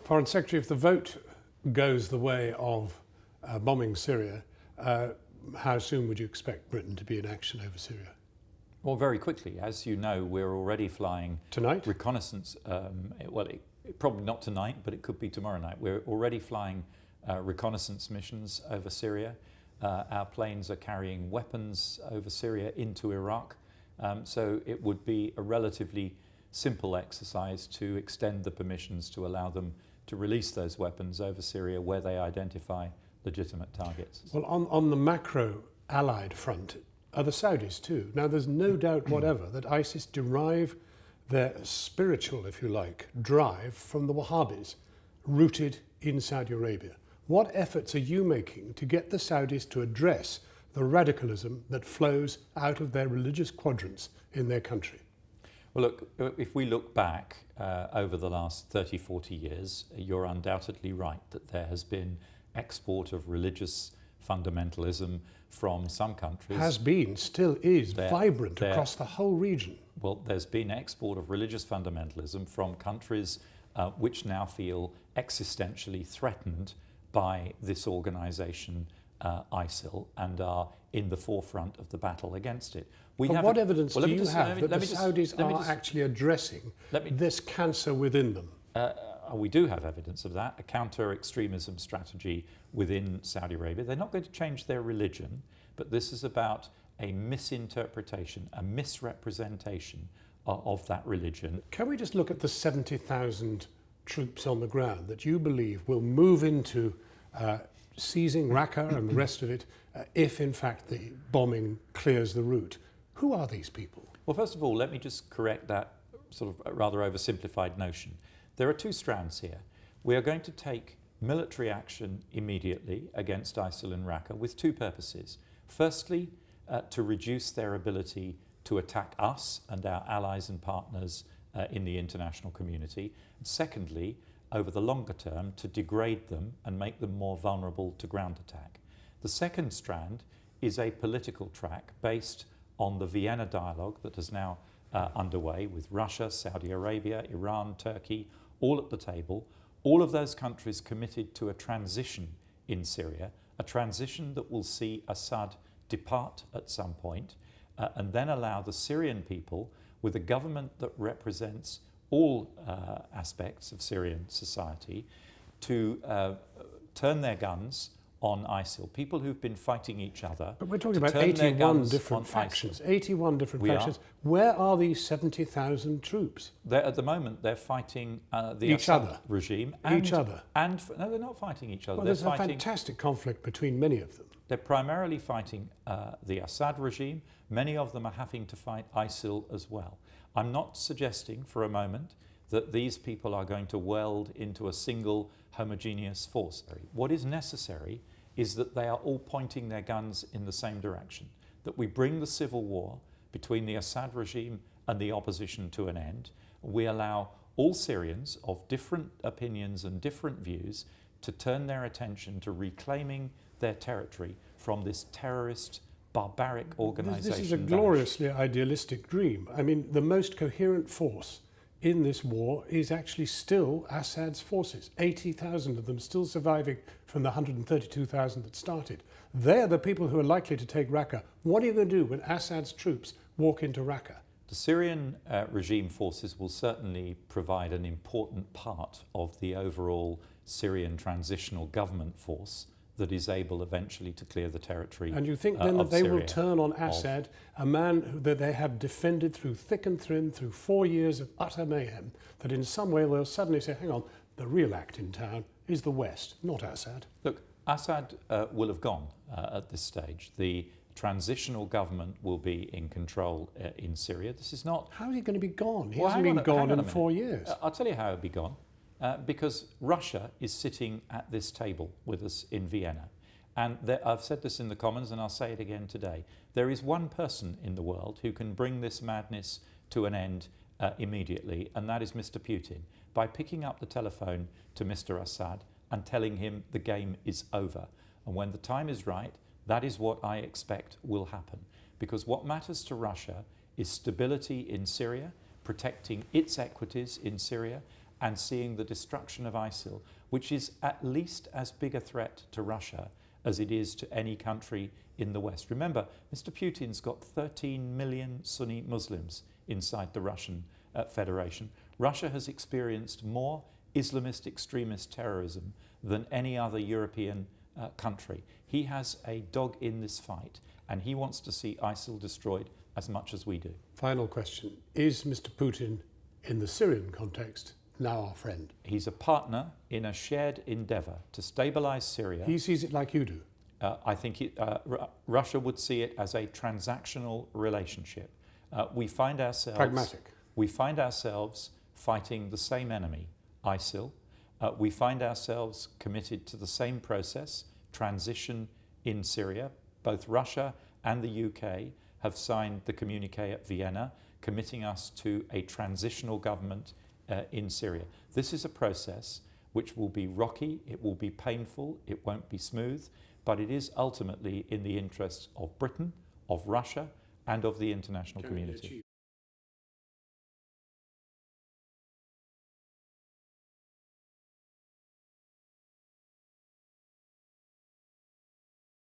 Foreign Secretary, if the vote goes the way of bombing Syria, how soon would you expect Britain to be in action over Syria? Well, very quickly. As you know, we're already flying tonight reconnaissance. Probably not tonight, but it could be tomorrow night. We're already flying reconnaissance missions over Syria. Our planes are carrying weapons over Syria into Iraq. So it would be a relatively simple exercise to extend the permissions to allow them to release those weapons over Syria where they identify legitimate targets. Well, on the macro allied front are the Saudis too. Now, there's no doubt whatever that ISIS derive their spiritual, if you like, drive from the Wahhabis, rooted in Saudi Arabia. What efforts are you making to get the Saudis to address the radicalism that flows out of their religious quadrants in their country? Well, look, if we look back over the last 30, 40 years, you're undoubtedly right that there has been export of religious fundamentalism from some countries. Has been, still is, vibrant across the whole region. Well, there's been export of religious fundamentalism from countries which now feel existentially threatened by this organisation, ISIL, and are in the forefront of the battle against it. What evidence do you have that the Saudis are actually addressing this cancer within them? We do have evidence of that, a counter-extremism strategy within Saudi Arabia. They're not going to change their religion, but this is about a misinterpretation, a misrepresentation of that religion. Can we just look at the 70,000 troops on the ground that you believe will move into seizing Raqqa and the rest of it if, in fact, the bombing clears the route? Who are these people? Well, first of all, let me just correct that sort of rather oversimplified notion. There are two strands here. We are going to take military action immediately against ISIL in Raqqa with two purposes. Firstly, to reduce their ability to attack us and our allies and partners in the international community. And secondly, over the longer term, to degrade them and make them more vulnerable to ground attack. The second strand is a political track based on the Vienna dialogue that is now underway with Russia, Saudi Arabia, Iran, Turkey, all at the table. All of those countries committed to a transition in Syria, a transition that will see Assad depart at some point, and then allow the Syrian people, with a government that represents all aspects of Syrian society, to turn their guns on ISIL. People who've been fighting each other. But we're talking about 81 different factions. 81 different factions. Where are these 70,000 troops? At the moment, they're fighting the Assad regime. Each other? No, they're not fighting each other. Well, there's a fantastic conflict between many of them. They're primarily fighting the Assad regime. Many of them are having to fight ISIL as well. I'm not suggesting for a moment that these people are going to weld into a single homogeneous force. What is necessary is that they are all pointing their guns in the same direction, that we bring the civil war between the Assad regime and the opposition to an end. We allow all Syrians of different opinions and different views to turn their attention to reclaiming their territory from this terrorist, barbaric organisation. This is a gloriously idealistic dream. I mean, the most coherent force in this war is actually still Assad's forces. 80,000 of them still surviving from the 132,000 that started. They're the people who are likely to take Raqqa. What are you going to do when Assad's troops walk into Raqqa? The Syrian regime forces will certainly provide an important part of the overall Syrian transitional government force that is able eventually to clear the territory. And you think then that they will turn on Assad, a man that they have defended through thick and thin, through 4 years of utter mayhem, that in some way they'll suddenly say, hang on, the real act in town is the West, not Assad? Look, Assad will have gone at this stage. The transitional government will be in control in Syria. This is not... How is he going to be gone? He hasn't been gone in 4 years. I'll tell you how he'll be gone. Because Russia is sitting at this table with us in Vienna. And I've said this in the Commons and I'll say it again today. There is one person in the world who can bring this madness to an end immediately, and that is Mr. Putin, by picking up the telephone to Mr. Assad and telling him the game is over. And when the time is right, that is what I expect will happen. Because what matters to Russia is stability in Syria, protecting its equities in Syria, and seeing the destruction of ISIL, which is at least as big a threat to Russia as it is to any country in the West. Remember, Mr. Putin's got 13 million Sunni Muslims inside the Russian Federation. Russia has experienced more Islamist extremist terrorism than any other European country. He has a dog in this fight, and he wants to see ISIL destroyed as much as we do. Final question. Is Mr. Putin, in the Syrian context, now our friend? He's a partner in a shared endeavour to stabilise Syria. He sees it like you do. I think Russia would see it as a transactional relationship. We find ourselves Pragmatic. We find ourselves fighting the same enemy, ISIL. We find ourselves committed to the same process, transition in Syria. Both Russia and the UK have signed the communique at Vienna, committing us to a transitional government in Syria. This is a process which will be rocky, it will be painful, it won't be smooth, but it is ultimately in the interests of Britain, of Russia, and of the international community.